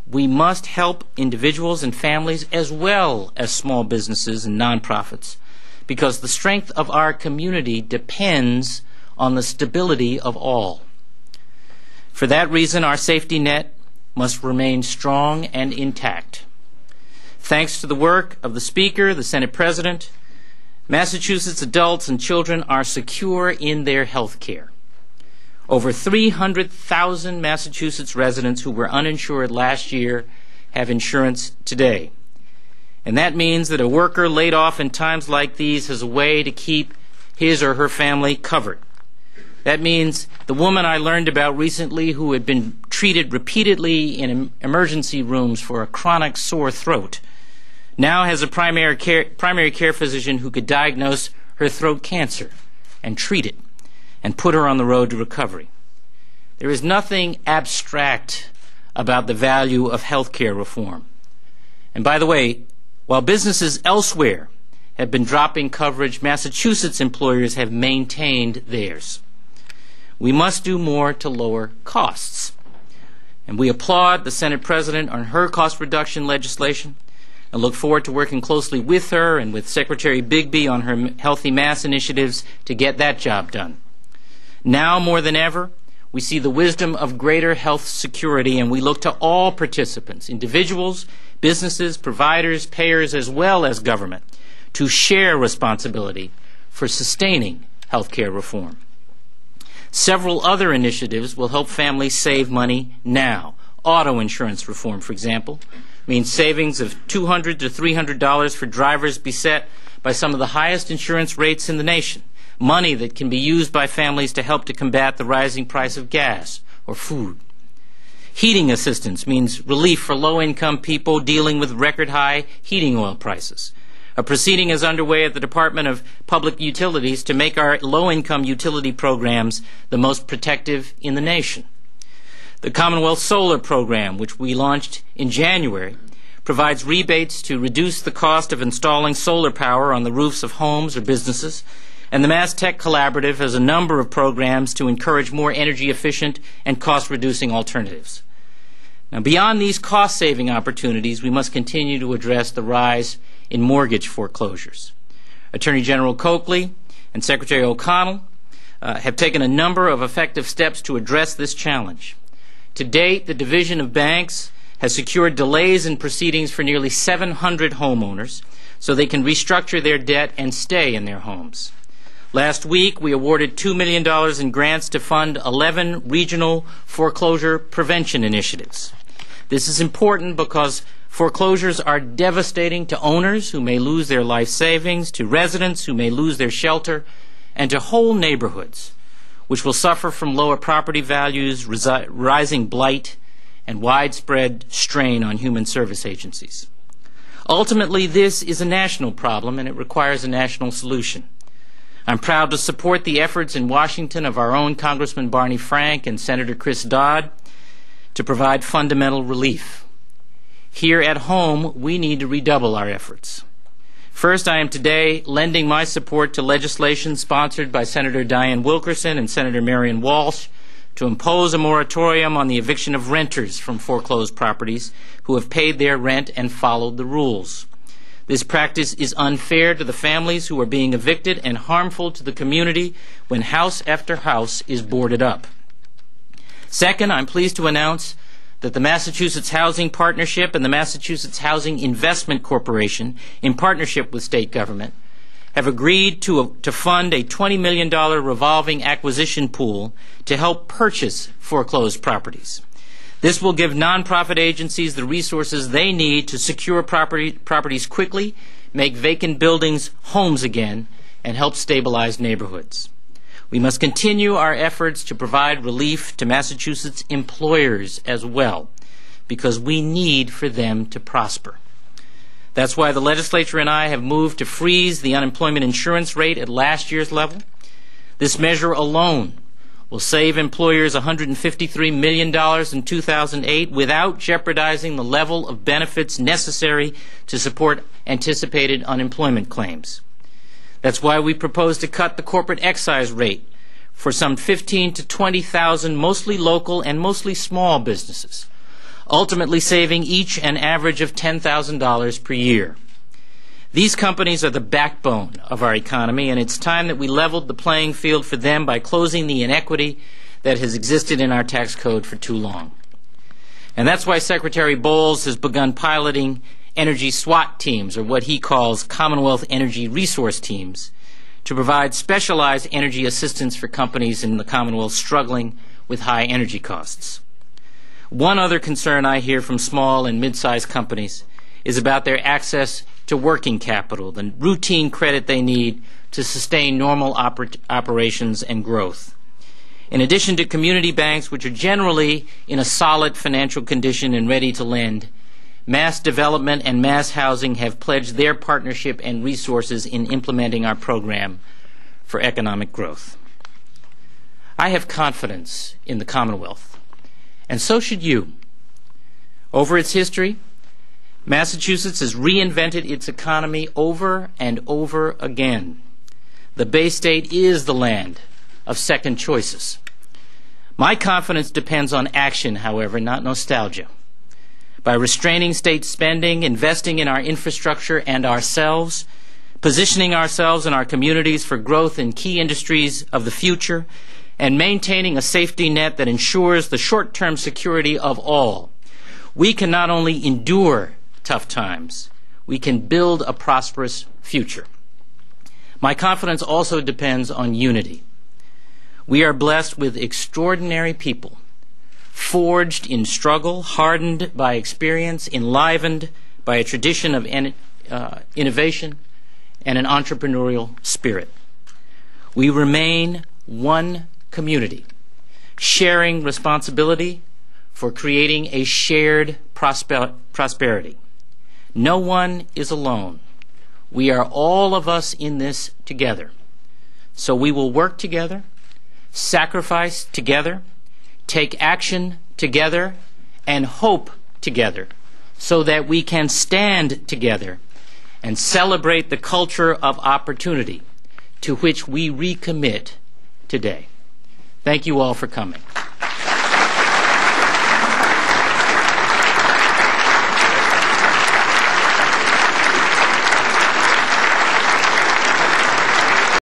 We must help individuals and families as well as small businesses and nonprofits, because the strength of our community depends on the stability of all. For that reason, our safety net must remain strong and intact. Thanks to the work of the Speaker, the Senate President, Massachusetts adults and children are secure in their health care. Over 300,000 Massachusetts residents who were uninsured last year have insurance today. And that means that a worker laid off in times like these has a way to keep his or her family covered. That means the woman I learned about recently who had been treated repeatedly in emergency rooms for a chronic sore throat now has a primary care physician who could diagnose her throat cancer and treat it and put her on the road to recovery. There is nothing abstract about the value of health care reform. And by the way, while businesses elsewhere have been dropping coverage, Massachusetts employers have maintained theirs. We must do more to lower costs. And we applaud the Senate President on her cost reduction legislation and look forward to working closely with her and with Secretary Bigby on her Healthy Mass initiatives to get that job done. Now more than ever, we see the wisdom of greater health security, and we look to all participants, individuals, businesses, providers, payers, as well as government, to share responsibility for sustaining health care reform. Several other initiatives will help families save money now. Auto insurance reform, for example, means savings of $200 to $300 for drivers beset by some of the highest insurance rates in the nation, money that can be used by families to help to combat the rising price of gas or food. Heating assistance means relief for low-income people dealing with record-high heating oil prices. A proceeding is underway at the Department of Public Utilities to make our low-income utility programs the most protective in the nation. The Commonwealth Solar Program, which we launched in January, provides rebates to reduce the cost of installing solar power on the roofs of homes or businesses, and the Mass Tech Collaborative has a number of programs to encourage more energy-efficient and cost-reducing alternatives. Now, beyond these cost-saving opportunities, we must continue to address the rise in mortgage foreclosures. Attorney General Coakley and Secretary O'Connell have taken a number of effective steps to address this challenge. To date, the Division of Banks has secured delays in proceedings for nearly 700 homeowners so they can restructure their debt and stay in their homes. Last week, we awarded $2 million in grants to fund 11 regional foreclosure prevention initiatives. This is important because foreclosures are devastating to owners who may lose their life savings, to residents who may lose their shelter, and to whole neighborhoods which will suffer from lower property values, rising blight, and widespread strain on human service agencies. Ultimately, this is a national problem, and it requires a national solution. I'm proud to support the efforts in Washington of our own Congressman Barney Frank and Senator Chris Dodd to provide fundamental relief. Here at home, we need to redouble our efforts. First, I am today lending my support to legislation sponsored by Senator Diane Wilkerson and Senator Marion Walsh to impose a moratorium on the eviction of renters from foreclosed properties who have paid their rent and followed the rules. This practice is unfair to the families who are being evicted and harmful to the community when house after house is boarded up. Second, I'm pleased to announce that the Massachusetts Housing Partnership and the Massachusetts Housing Investment Corporation, in partnership with state government, have agreed to fund a $20 million revolving acquisition pool to help purchase foreclosed properties. This will give nonprofit agencies the resources they need to secure properties quickly, make vacant buildings homes again, and help stabilize neighborhoods. We must continue our efforts to provide relief to Massachusetts employers as well, because we need for them to prosper. That's why the legislature and I have moved to freeze the unemployment insurance rate at last year's level. This measure alone will save employers $153 million in 2008 without jeopardizing the level of benefits necessary to support anticipated unemployment claims. That's why we propose to cut the corporate excise rate for some 15,000 to 20,000 mostly local and mostly small businesses. ultimately saving each an average of $10,000 per year. These companies are the backbone of our economy, and it's time that we leveled the playing field for them by closing the inequity that has existed in our tax code for too long. And that's why Secretary Bowles has begun piloting energy SWAT teams, or what he calls Commonwealth Energy Resource Teams, to provide specialized energy assistance for companies in the Commonwealth struggling with high energy costs. One other concern I hear from small and mid-sized companies is about their access to working capital, the routine credit they need to sustain normal operations and growth. In addition to community banks, which are generally in a solid financial condition and ready to lend, Mass Development and Mass Housing have pledged their partnership and resources in implementing our program for economic growth. I have confidence in the Commonwealth, and so should you. Over its history, Massachusetts has reinvented its economy over and over again. The Bay State is the land of second choices. My confidence depends on action, however, not nostalgia. By restraining state spending, investing in our infrastructure and ourselves, positioning ourselves and our communities for growth in key industries of the future, and maintaining a safety net that ensures the short-term security of all, we can not only endure tough times, we can build a prosperous future. My confidence also depends on unity. We are blessed with extraordinary people, forged in struggle, hardened by experience, enlivened by a tradition of innovation and an entrepreneurial spirit. We remain one community, sharing responsibility for creating a shared prosperity. No one is alone. We are all of us in this together. So we will work together, sacrifice together, take action together, and hope together, so that we can stand together and celebrate the culture of opportunity to which we recommit today. Thank you all for coming.